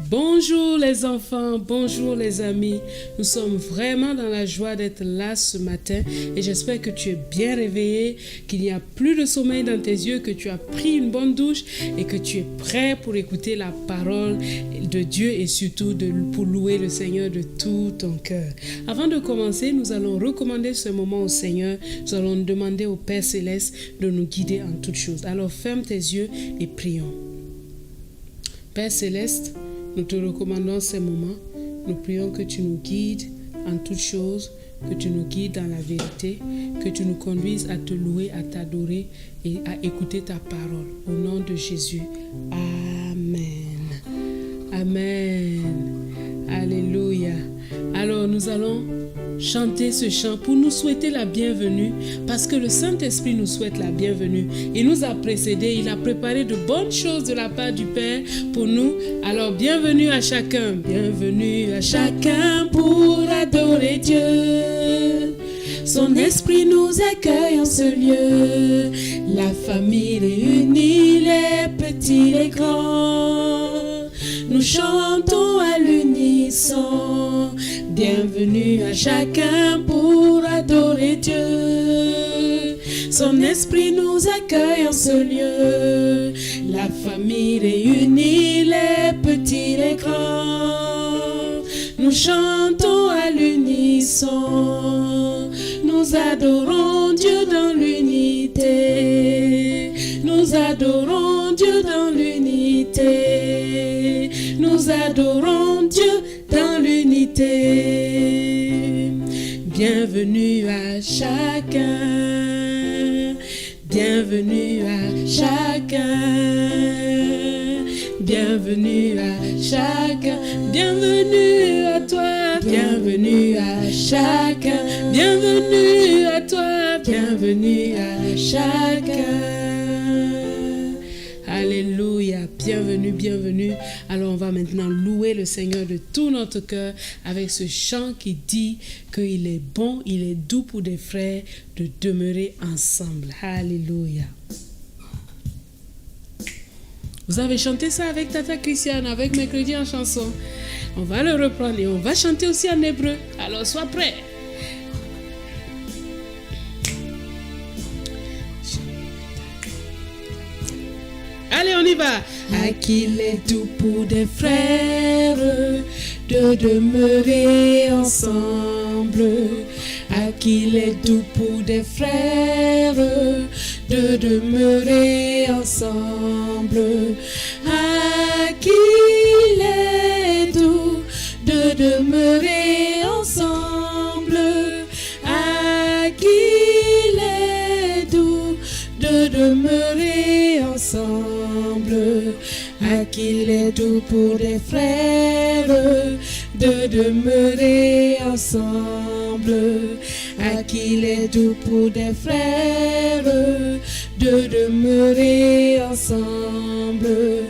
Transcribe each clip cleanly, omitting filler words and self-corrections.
Bonjour les enfants, bonjour les amis. Nous sommes vraiment dans la joie d'être là ce matin et j'espère que tu es bien réveillé, qu'il n'y a plus de sommeil dans tes yeux, que tu as pris une bonne douche et que tu es prêt pour écouter la parole de Dieu et surtout pour louer le Seigneur de tout ton cœur. Avant de commencer, nous allons recommander ce moment au Seigneur. Nous allons demander au Père Céleste de nous guider en toutes choses. Alors ferme tes yeux et prions. Père Céleste, nous te recommandons ces moments. Nous prions que tu nous guides en toutes choses, que tu nous guides dans la vérité, que tu nous conduises à te louer, à t'adorer et à écouter ta parole. Au nom de Jésus. Amen. Amen. Alléluia. Alors nous allons chanter ce chant pour nous souhaiter la bienvenue parce que le Saint-Esprit nous souhaite la bienvenue. Il nous a précédés, il a préparé de bonnes choses de la part du Père pour nous. Alors bienvenue à chacun pour adorer Dieu. Son esprit nous accueille en ce lieu. La famille réunie, les petits, les grands. Nous chantons à l'unisson. Bienvenue à chacun pour adorer Dieu. Son esprit nous accueille en ce lieu. La famille réunie, les petits, les grands. Nous chantons à l'unisson. Nous adorons Dieu dans l'unité. Nous adorons Dieu dans l'unité. Nous adorons Dieu dans l'unité. Bienvenue à chacun. Bienvenue à chacun. Bienvenue à chacun. Bienvenue à toi. Bienvenue à chacun. Bienvenue à toi. Bienvenue à chacun. Alléluia, bienvenue, bienvenue. Alors on va maintenant louer le Seigneur de tout notre cœur avec ce chant qui dit qu'il est bon, il est doux pour des frères de demeurer ensemble. Alléluia. Vous avez chanté ça avec Tata Christiane, avec Mercredi en chanson. On va le reprendre et on va chanter aussi en hébreu. Alors sois prêt. Allez, on y va. À qu'il est doux pour des frères de demeurer ensemble. À qu'il est doux pour des frères de demeurer ensemble. À qu'il est doux de demeurer ensemble. À qu'il est doux de demeurer ensemble. À qu'il est doux pour des frères de demeurer ensemble. À qu'il est doux pour des frères de demeurer ensemble.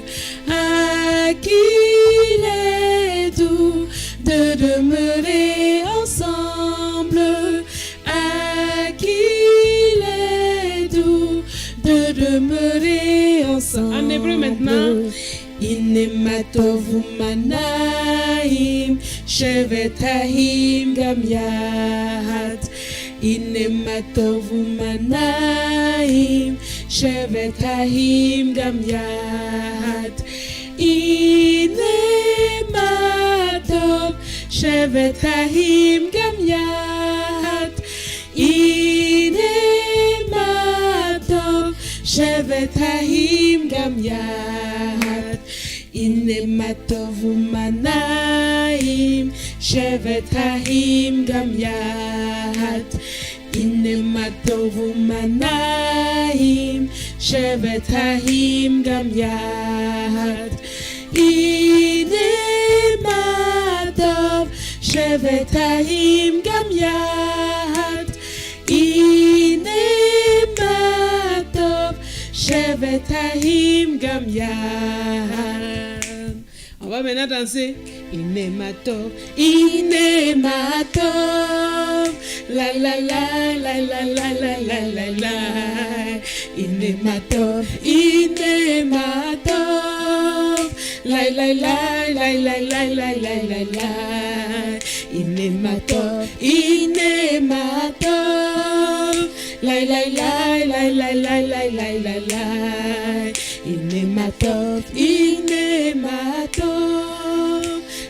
À qu'il est doux de demeurer ensemble. À qu'il est doux de demeurer ensemble. En hébreu maintenant. Inemato manaim shevetahim gam yad. Inemato manaim shevetahim gam yad. Inemato shevetahim gam yad. Inemato shevetahim gam yad. Inemato manaim shevetahim gam yad. Inemato manaim shevetahim gam yad. Inemato Shevetahim Gamiat, Inematov, Shevetahim Gamiat. On va maintenant danser. Inematov, Inematov, la la la la la la la la la la. Inematov, Inematov, la la la la la la la la la la. Inematov, Inematov, la la la la la la la la la la. Inematov, Inematov,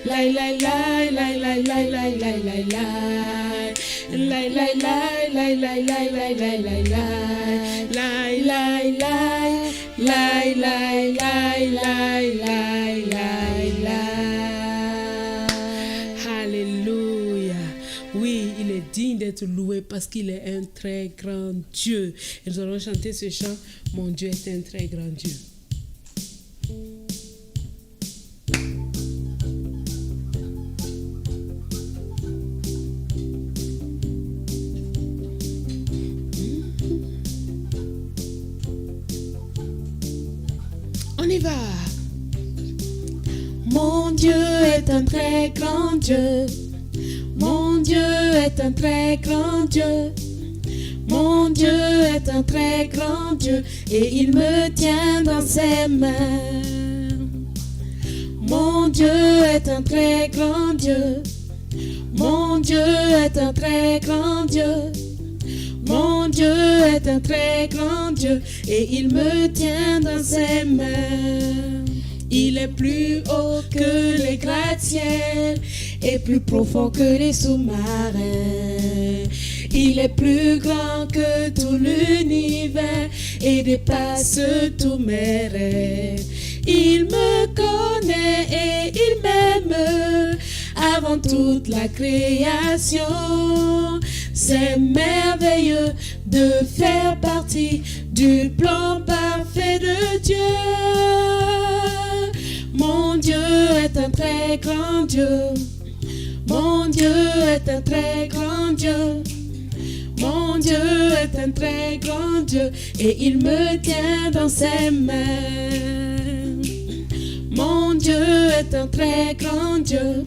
la la la la la la la la la la. La la la la la la la la la la. La la la la la la la la la la. Alléluia. Oui, il est digne d'être loué parce qu'il est un très grand Dieu. Et nous allons chanter ce chant. Mon Dieu est un très grand Dieu. On y va. Mon Dieu est un très grand Dieu. Mon Dieu est un très grand Dieu. Mon Dieu est un très grand Dieu et il me tient dans ses mains. Mon Dieu est un très grand Dieu. Mon Dieu est un très grand Dieu. Mon Dieu est un très grand Dieu et il me tient dans ses mains. Il est plus haut que les gratte-ciel et plus profond que les sous-marins. Il est plus grand que tout l'univers et dépasse tous mes rêves. Il me connaît et il m'aime avant toute la création. C'est merveilleux de faire partie du plan parfait de Dieu. Mon Dieu est un très grand Dieu. Mon Dieu est un très grand Dieu. Mon Dieu est un très grand Dieu et il me tient dans ses mains. Mon Dieu est un très grand Dieu.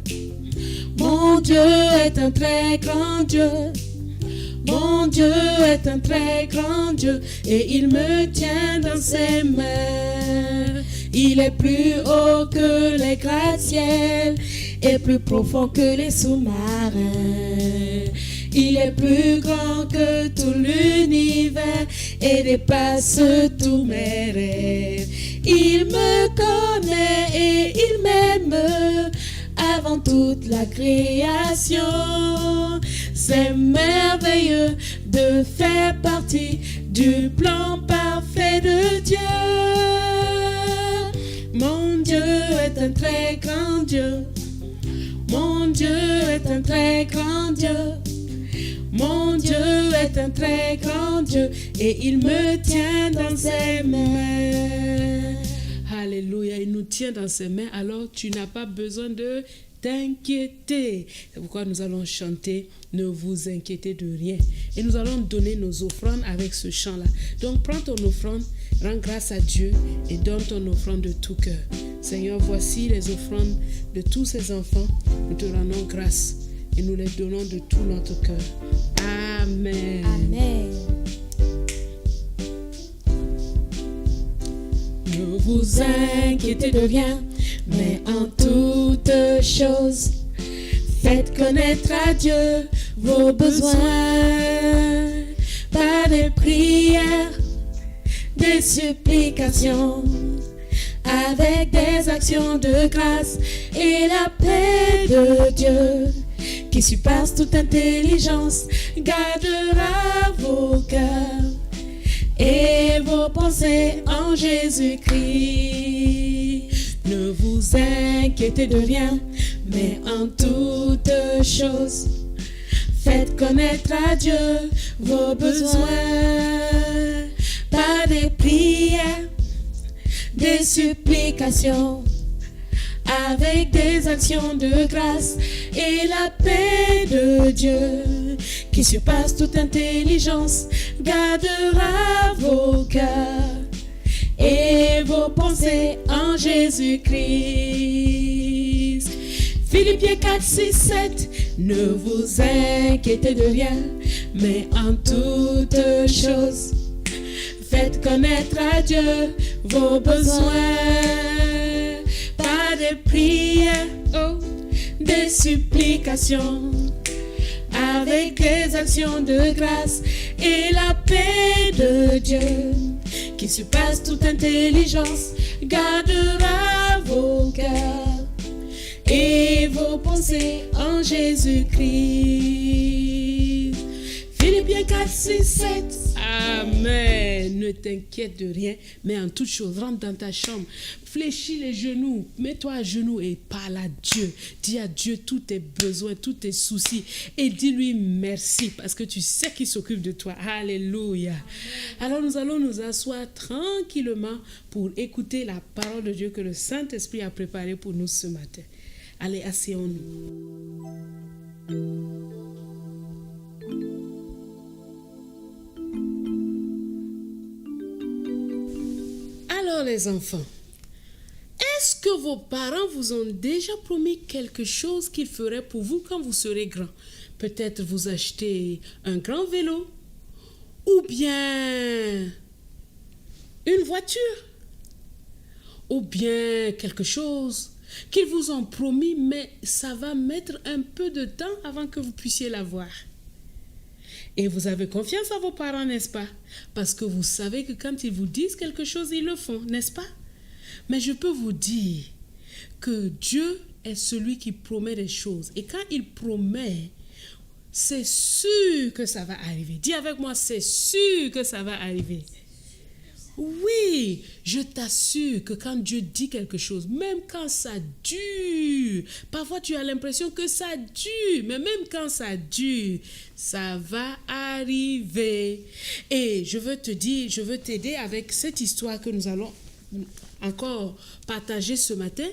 Mon Dieu est un très grand Dieu. Mon Dieu est un très grand Dieu et il me tient dans ses mains. Il est plus haut que les gratte-ciel et plus profond que les sous-marins. Il est plus grand que tout l'univers et dépasse tous mes rêves. Il me connaît et il m'aime avant toute la création. C'est merveilleux de faire partie du plan parfait de Dieu. Mon Dieu est un très grand Dieu. Mon Dieu est un très grand Dieu. Mon Dieu est un très grand Dieu et il me tient dans ses mains. Alléluia, il nous tient dans ses mains, alors tu n'as pas besoin de t'inquiéter. C'est pourquoi nous allons chanter « Ne vous inquiétez de rien ». Et nous allons donner nos offrandes avec ce chant-là. Donc prends ton offrande, rends grâce à Dieu et donne ton offrande de tout cœur. Seigneur, voici les offrandes de tous ces enfants. Nous te rendons grâce et nous les donnons de tout notre cœur. Amen. Amen. Ne vous inquiétez de rien, mais en toute chose, faites connaître à Dieu vos besoins par des prières, des supplications, avec des actions de grâce, et la paix de Dieu, qui surpasse toute intelligence, gardera vos cœurs et vos pensées en Jésus-Christ. Ne vous inquiétez de rien, mais en toute chose, faites connaître à Dieu vos besoins par des prières, des supplications, avec des actions de grâce, Et la paix de Dieu, qui surpasse toute intelligence, gardera vos cœurs et vos pensées en Jésus-Christ. Philippiens 4, 6, 7. Ne vous inquiétez de rien, mais en toutes choses, faites connaître à Dieu vos besoins par des prières, des supplications, avec des actions de grâce. Et la paix de Dieu, qui surpasse toute intelligence, gardera vos cœurs et vos pensées en Jésus-Christ. Philippiens 4, 6, 7. Amen. Ne t'inquiète de rien, mais en toute chose, rentre dans ta chambre, fléchis les genoux, mets-toi à genoux et parle à Dieu. Dis à Dieu tous tes besoins, tous tes soucis et dis-lui merci parce que tu sais qu'il s'occupe de toi. Alléluia. Alors nous allons nous asseoir tranquillement pour écouter la parole de Dieu que le Saint-Esprit a préparée pour nous ce matin. Allez, asseyons-nous. Alors les enfants, est-ce que vos parents vous ont déjà promis quelque chose qu'ils feraient pour vous quand vous serez grand? Peut-être vous acheter un grand vélo ou bien une voiture ou bien quelque chose qu'ils vous ont promis, mais ça va mettre un peu de temps avant que vous puissiez l'avoir. Et vous avez confiance en vos parents, n'est-ce pas? Parce que vous savez que quand ils vous disent quelque chose, ils le font, n'est-ce pas? Mais je peux vous dire que Dieu est celui qui promet des choses. Et quand il promet, c'est sûr que ça va arriver. Dis avec moi, c'est sûr que ça va arriver. Oui, je t'assure que quand Dieu dit quelque chose, même quand ça dure, parfois tu as l'impression que ça dure, mais même quand ça dure, ça va arriver. Et je veux te dire, je veux t'aider avec cette histoire que nous allons encore partager ce matin.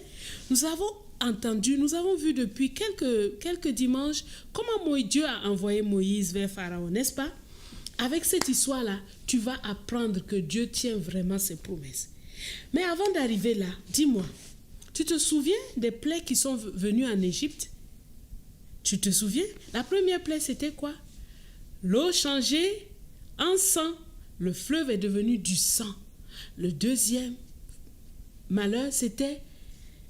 Nous avons vu depuis quelques dimanches comment Dieu a envoyé Moïse vers Pharaon, n'est-ce pas? Avec cette histoire-là, tu vas apprendre que Dieu tient vraiment ses promesses. Mais avant d'arriver là, dis-moi, tu te souviens des plaies qui sont venues en Égypte? Tu te souviens? La première plaie, c'était quoi? L'eau changée en sang. Le fleuve est devenu du sang. Le deuxième malheur, c'était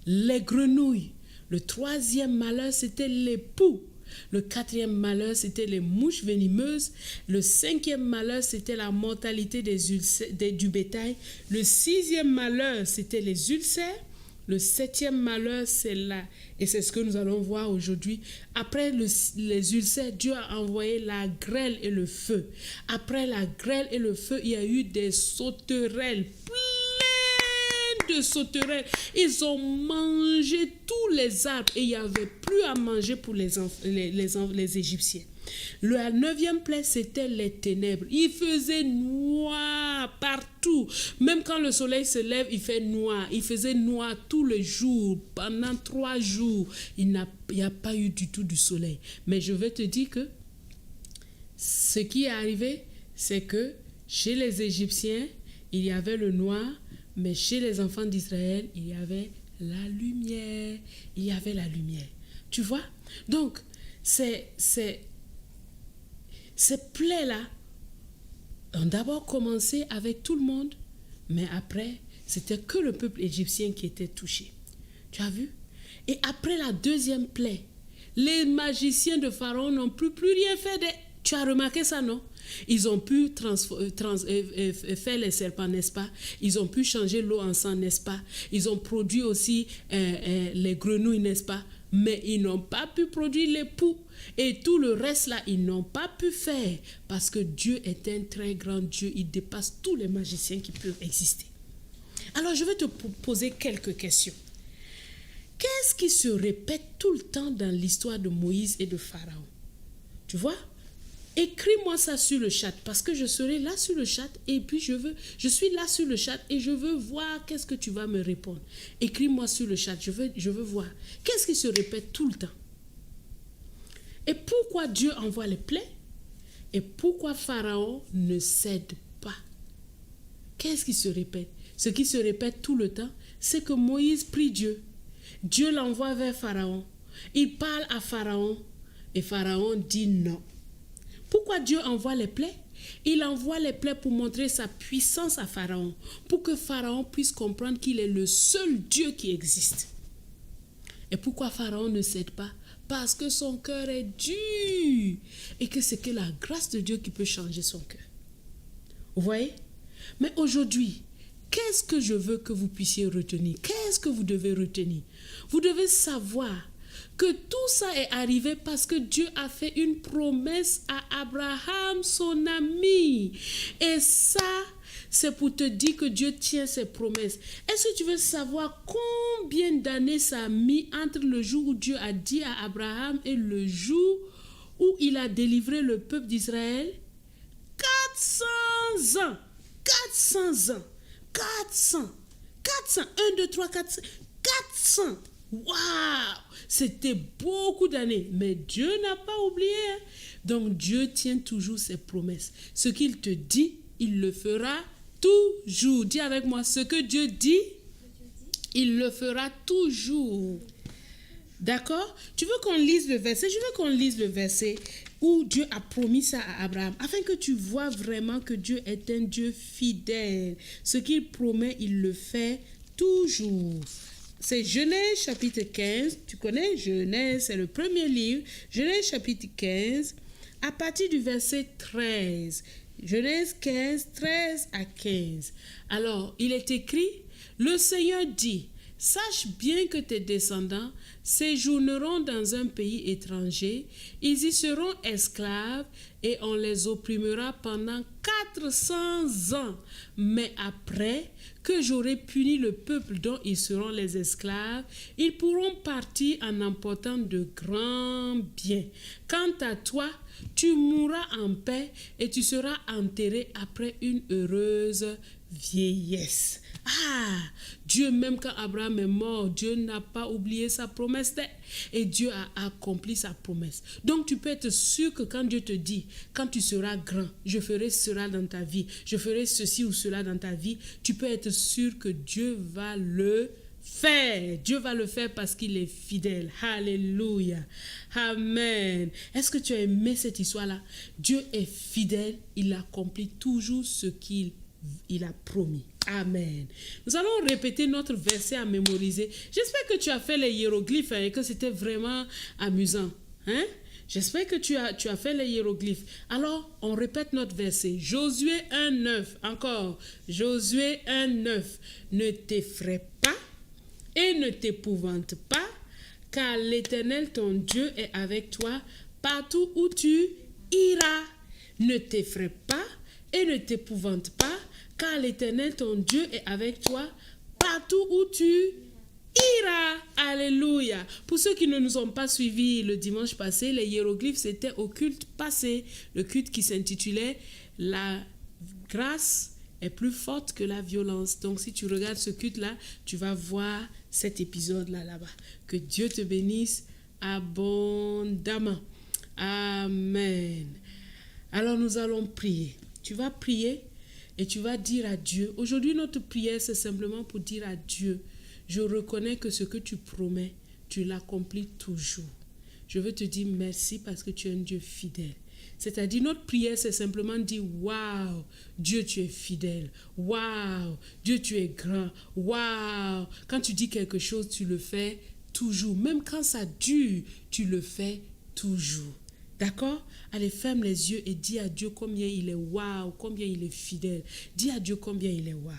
les grenouilles. Le troisième malheur, c'était les poux. Le quatrième malheur, c'était les mouches venimeuses. Le cinquième malheur, c'était la mortalité du bétail. Le sixième malheur, c'était les ulcères. Le septième malheur, c'est là. Et c'est ce que nous allons voir aujourd'hui. Après les ulcères, Dieu a envoyé la grêle et le feu. Après la grêle et le feu, il y a eu des sauterelles, de sauterelles. Ils ont mangé tous les arbres et il n'y avait plus à manger pour les Égyptiens. La neuvième plaie, c'était les ténèbres. Il faisait noir partout. Même quand le soleil se lève, il fait noir. Il faisait noir tous les jours. Pendant 3 jours, il n'y a pas eu du tout du soleil. Mais je vais te dire que ce qui est arrivé, c'est que chez les Égyptiens, il y avait le noir. Mais chez les enfants d'Israël, il y avait la lumière. Il y avait la lumière. Tu vois? Donc, ces plaies-là ont d'abord commencé avec tout le monde, mais après, c'était que le peuple égyptien qui était touché. Tu as vu? Et après la deuxième plaie, les magiciens de Pharaon n'ont plus rien fait. Tu as remarqué ça, non? Ils ont pu faire les serpents, n'est-ce pas? Ils ont pu changer l'eau en sang, n'est-ce pas? Ils ont produit aussi les grenouilles, n'est-ce pas? Mais ils n'ont pas pu produire les poux. Et tout le reste là, ils n'ont pas pu faire. Parce que Dieu est un très grand Dieu. Il dépasse tous les magiciens qui peuvent exister. Alors, je vais te poser quelques questions. Qu'est-ce qui se répète tout le temps dans l'histoire de Moïse et de Pharaon? Tu vois? Écris-moi ça sur le chat parce que je serai là sur le chat et puis je suis là sur le chat et je veux voir qu'est-ce que tu vas me répondre. Écris-moi sur le chat, je veux voir. Qu'est-ce qui se répète tout le temps? Et pourquoi Dieu envoie les plaies? Et pourquoi Pharaon ne cède pas? Qu'est-ce qui se répète? Ce qui se répète tout le temps, c'est que Moïse prie Dieu. Dieu l'envoie vers Pharaon. Il parle à Pharaon et Pharaon dit non. Pourquoi Dieu envoie les plaies? Il envoie les plaies pour montrer sa puissance à Pharaon, pour que Pharaon puisse comprendre qu'il est le seul Dieu qui existe. Et pourquoi Pharaon ne cède pas? Parce que son cœur est dur et que c'est que la grâce de Dieu qui peut changer son cœur. Vous voyez? Mais aujourd'hui, qu'est-ce que je veux que vous puissiez retenir? Qu'est-ce que vous devez retenir? Vous devez savoir que tout ça est arrivé parce que Dieu a fait une promesse à Abraham, son ami. Et ça, c'est pour te dire que Dieu tient ses promesses. Est-ce que tu veux savoir combien d'années ça a mis entre le jour où Dieu a dit à Abraham et le jour où il a délivré le peuple d'Israël? 400 ans. 400 ans. 400. 1, 2, 3, 400. 400. Waouh! C'était beaucoup d'années. Mais Dieu n'a pas oublié. Donc Dieu tient toujours ses promesses. Ce qu'il te dit, il le fera toujours. Dis avec moi, ce que Dieu dit, il le fera toujours. D'accord? Tu veux qu'on lise le verset? Je veux qu'on lise le verset où Dieu a promis ça à Abraham, afin que tu vois vraiment que Dieu est un Dieu fidèle. Ce qu'il promet, il le fait toujours. C'est Genèse chapitre 15. Tu connais Genèse, c'est le premier livre. Genèse chapitre 15, à partir du verset 13. Genèse 15, 13 à 15. Alors, il est écrit, le Seigneur dit, sache bien que tes descendants séjourneront dans un pays étranger, ils y seront esclaves et on les opprimera pendant 400 ans. Mais après que j'aurai puni le peuple dont ils seront les esclaves, ils pourront partir en emportant de grands biens. Quant à toi, tu mourras en paix et tu seras enterré après une heureuse vieillesse. Ah, Dieu, même quand Abraham est mort, Dieu n'a pas oublié sa promesse et Dieu a accompli sa promesse. Donc tu peux être sûr que quand Dieu te dit, quand tu seras grand, je ferai cela dans ta vie, je ferai ceci ou cela dans ta vie, tu peux être sûr que Dieu va le faire. Dieu va le faire parce qu'il est fidèle. Alléluia. Amen. Est-ce que tu as aimé cette histoire-là? Dieu est fidèle, il accomplit toujours ce qu'il a promis. Amen. Nous allons répéter notre verset à mémoriser. J'espère que tu as fait les hiéroglyphes et que c'était vraiment amusant. J'espère que tu as fait les hiéroglyphes. Alors, on répète notre verset. Josué 1:9. Encore. Josué 1:9. Ne t'effraie pas et ne t'épouvante pas, car l'Éternel ton Dieu est avec toi partout où tu iras. Ne t'effraie pas et ne t'épouvante pas, car l'Éternel ton Dieu est avec toi partout où tu iras. Alléluia. Pour ceux qui ne nous ont pas suivis le dimanche passé, les hiéroglyphes, c'était au culte passé, le culte qui s'intitulait « La grâce est plus forte que la violence ». Donc si tu regardes ce culte-là, tu vas voir cet épisode-là là-bas. Que Dieu te bénisse abondamment. Amen. Alors nous allons prier. Tu vas prier et tu vas dire à Dieu. Aujourd'hui, notre prière, c'est simplement pour dire à Dieu, je reconnais que ce que tu promets, tu l'accomplis toujours. Je veux te dire merci parce que tu es un Dieu fidèle. C'est-à-dire, notre prière, c'est simplement dire, waouh, Dieu, tu es fidèle. Waouh, Dieu, tu es grand. Waouh, quand tu dis quelque chose, tu le fais toujours. Même quand ça dure, tu le fais toujours. D'accord? Allez, ferme les yeux et dis à Dieu combien il est waouh, combien il est fidèle. Dis à Dieu combien il est waouh.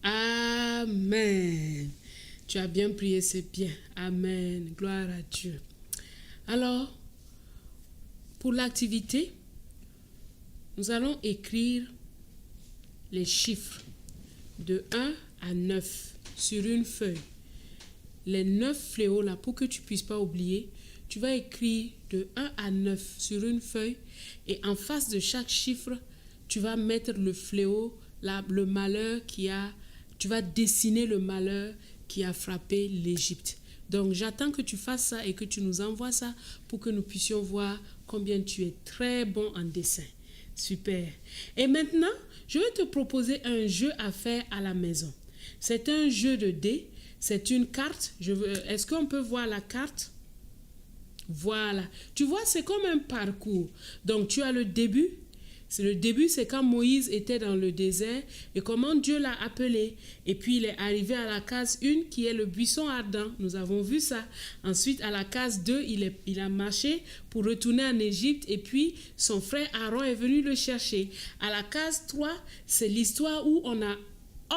Amen. Tu as bien prié, c'est bien. Amen. Gloire à Dieu. Alors, pour l'activité, nous allons écrire les chiffres de 1 à 9. sur une feuille les 9 fléaux là pour que tu ne puisses pas oublier. Tu vas écrire de 1 à 9 sur une feuille et en face de chaque chiffre, tu vas mettre le fléau, le malheur tu vas dessiner le malheur qui a frappé l'Égypte. Donc, j'attends que tu fasses ça et que tu nous envoies ça pour que nous puissions voir combien tu es très bon en dessin. Super. Et maintenant, je vais te proposer un jeu à faire à la maison. C'est un jeu de dés. C'est une carte. Est-ce qu'on peut voir la carte? Voilà. Tu vois, c'est comme un parcours. Donc, tu as le début. Le début, c'est quand Moïse était dans le désert et comment Dieu l'a appelé. Et puis, il est arrivé à la case 1 qui est le buisson ardent. Nous avons vu ça. Ensuite, à la case 2, il a marché pour retourner en Égypte et puis son frère Aaron est venu le chercher. À la case 3, c'est l'histoire où on a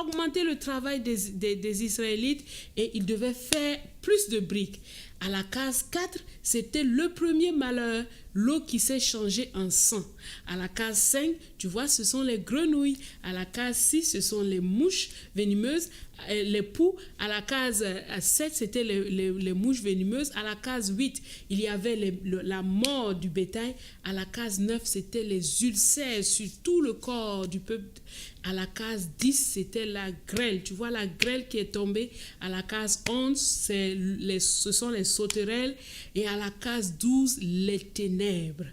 augmenté le travail des Israélites et ils devaient faire plus de briques. À la case 4, c'était le premier malheur, l'eau qui s'est changée en sang. À la case 5, tu vois, ce sont les grenouilles. À la case 6, ce sont les mouches venimeuses, les poux. À la case 7, c'était les mouches venimeuses. À la case 8, il y avait la mort du bétail. À la case 9, c'était les ulcères sur tout le corps du peuple. À la case 10, c'était la grêle. Tu vois la grêle qui est tombée. À la case 11, ce sont les sauterelles. Et à la case 12, les ténèbres.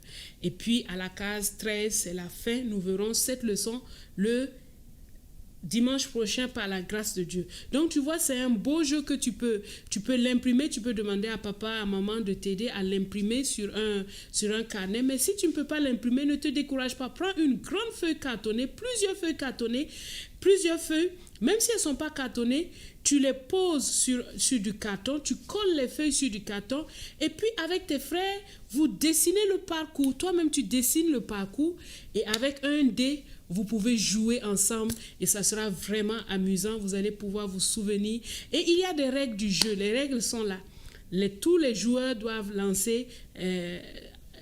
Et puis à la case 13, c'est la fin. Nous verrons cette leçon le dimanche prochain par la grâce de Dieu. Donc tu vois, c'est un beau jeu que tu peux l'imprimer, tu peux demander à papa, à maman de t'aider à l'imprimer sur un carnet. Mais si tu ne peux pas l'imprimer, ne te décourage pas. Prends une grande feuille cartonnée, plusieurs feuilles, même si elles ne sont pas cartonnées, tu les poses sur du carton, tu colles les feuilles sur du carton et puis avec tes frères, vous dessinez le parcours. Toi-même, tu dessines le parcours et avec un dé, vous pouvez jouer ensemble et ça sera vraiment amusant. Vous allez pouvoir vous souvenir. Et il y a des règles du jeu. Les règles sont là. Tous les joueurs doivent lancer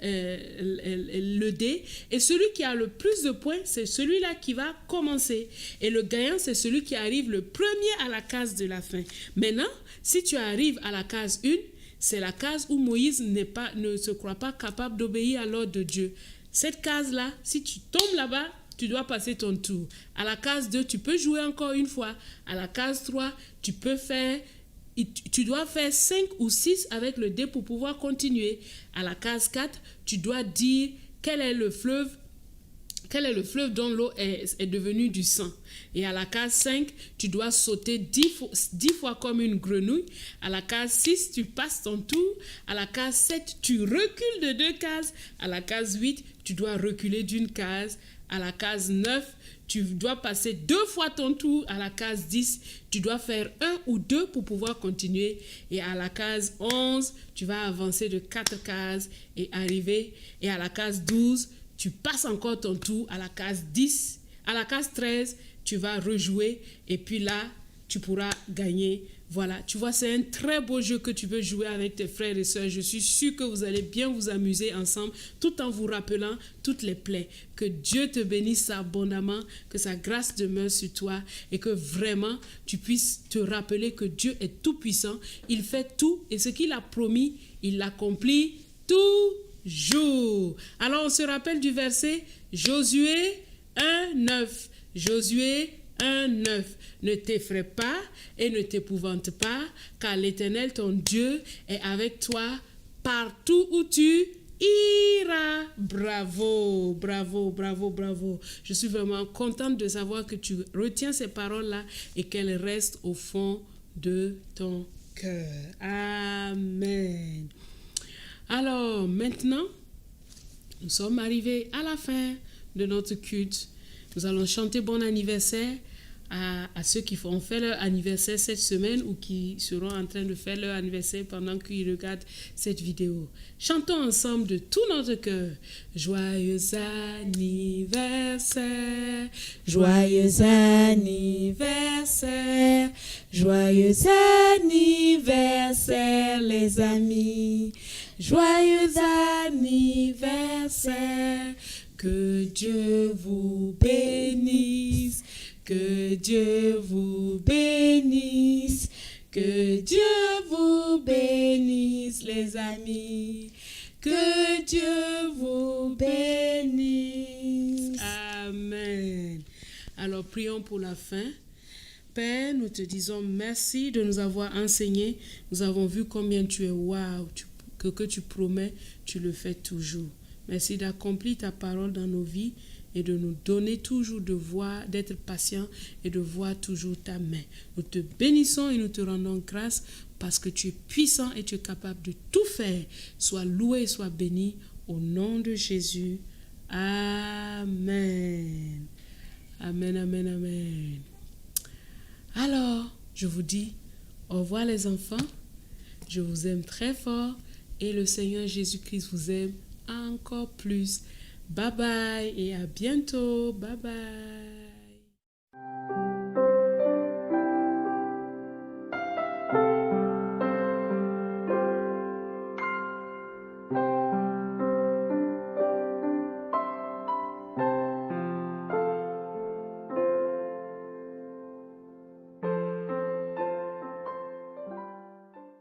le dé. Et celui qui a le plus de points, c'est celui-là qui va commencer. Et le gagnant, c'est celui qui arrive le premier à la case de la fin. Maintenant, si tu arrives à la case 1, c'est la case où Moïse ne se croit pas capable d'obéir à l'ordre de Dieu. Cette case-là, si tu tombes là-bas, tu dois passer ton tour. À la case 2, tu peux jouer encore une fois. À la case 3, tu dois faire 5 ou 6 avec le dé pour pouvoir continuer. À la case 4, tu dois dire quel est le fleuve dont l'eau est devenue du sang. Et à la case 5, tu dois sauter 10 fois comme une grenouille. À la case 6, tu passes ton tour. À la case 7, tu recules de 2 cases. À la case 8, tu dois reculer d'une case. À la case 9, tu dois passer 2 fois ton tour. À la case 10, tu dois faire 1 ou 2 pour pouvoir continuer. Et à la case 11, tu vas avancer de 4 cases et arriver. Et à la case 12, tu passes encore ton tour. À la case 10, à la case 13, tu vas rejouer. Et puis là, tu pourras gagner. Voilà, tu vois, c'est un très beau jeu que tu peux jouer avec tes frères et sœurs. Je suis sûre que vous allez bien vous amuser ensemble tout en vous rappelant toutes les plaies. Que Dieu te bénisse abondamment, que sa grâce demeure sur toi et que vraiment tu puisses te rappeler que Dieu est tout puissant. Il fait tout et ce qu'il a promis, il l'accomplit toujours. Alors on se rappelle du verset Josué 1:9. Josué 1:9. Ne t'effraie pas et ne t'épouvante pas, car l'Éternel, ton Dieu, est avec toi partout où tu iras. Bravo, bravo, bravo, bravo. Je suis vraiment contente de savoir que tu retiens ces paroles-là et qu'elles restent au fond de ton cœur. Amen. Alors, maintenant, nous sommes arrivés à la fin de notre culte. Nous allons chanter bon anniversaire à ceux qui ont fait leur anniversaire cette semaine ou qui seront en train de faire leur anniversaire pendant qu'ils regardent cette vidéo. Chantons ensemble de tout notre cœur. Joyeux anniversaire, joyeux anniversaire, joyeux anniversaire les amis, joyeux anniversaire, que Dieu vous bénisse. Que Dieu vous bénisse. Que Dieu vous bénisse, les amis. Que Dieu vous bénisse. Amen. Alors, prions pour la fin. Père, nous te disons merci de nous avoir enseigné. Nous avons vu combien tu es waouh, que tu promets, tu le fais toujours. Merci d'accomplir ta parole dans nos vies et de nous donner toujours de voir, d'être patient et de voir toujours ta main. Nous te bénissons et nous te rendons grâce parce que tu es puissant et tu es capable de tout faire. Sois loué et sois béni au nom de Jésus. Amen. Amen, amen, amen. Alors, je vous dis au revoir les enfants. Je vous aime très fort et le Seigneur Jésus-Christ vous aime encore plus. Bye bye et à bientôt. Bye bye.